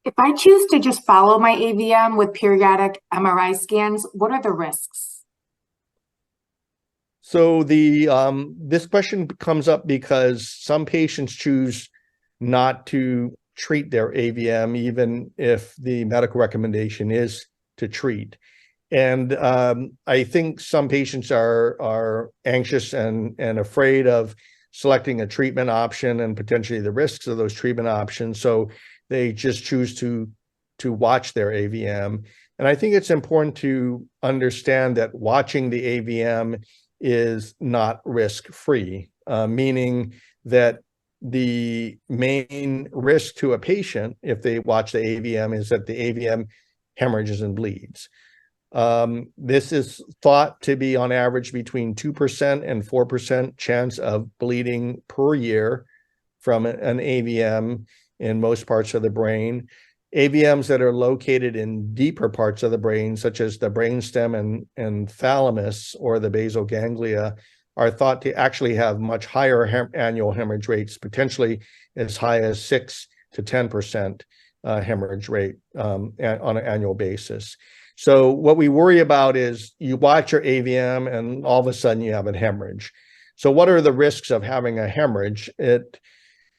If I choose to just follow my AVM with periodic MRI scans, what are the risks? So this question comes up because some patients choose not to treat their AVM, even if the medical recommendation is to treat. And I think some patients are anxious and afraid of selecting a treatment option and potentially the risks of those treatment options. So they just choose to watch their AVM. And I think it's important to understand that watching the AVM is not risk-free, meaning that the main risk to a patient if they watch the AVM is that the AVM hemorrhages and bleeds. This is thought to be on average between 2% and 4% chance of bleeding per year from an AVM in most parts of the brain. AVMs that are located in deeper parts of the brain, such as the brainstem and thalamus or the basal ganglia, are thought to actually have much higher annual hemorrhage rates, potentially as high as 6 to 10% hemorrhage rate on an annual basis. So what we worry about is you watch your AVM and all of a sudden you have a hemorrhage. So what are the risks of having a hemorrhage?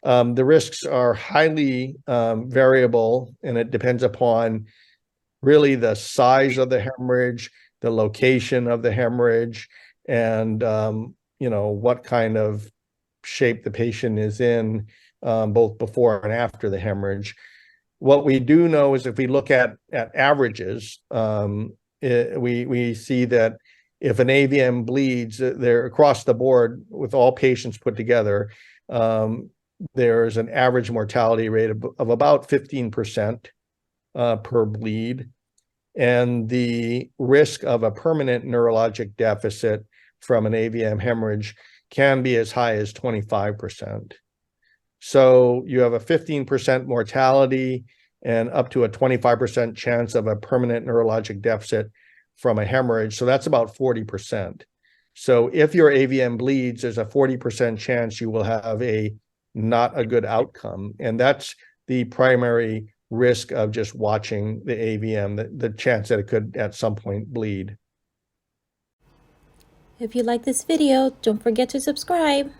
The risks are highly variable, and it depends upon really the size of the hemorrhage, the location of the hemorrhage, and what kind of shape the patient is in, both before and after the hemorrhage. What we do know is if we look at averages, we see that if an AVM bleeds, they're across the board with all patients put together, there's an average mortality rate of about 15% per bleed. And the risk of a permanent neurologic deficit from an AVM hemorrhage can be as high as 25%. So you have a 15% mortality and up to a 25% chance of a permanent neurologic deficit from a hemorrhage. So that's about 40%. So if your AVM bleeds, there's a 40% chance you will have not a good outcome. And that's the primary risk of just watching the AVM, the chance that it could at some point bleed. If you like this video, don't forget to subscribe.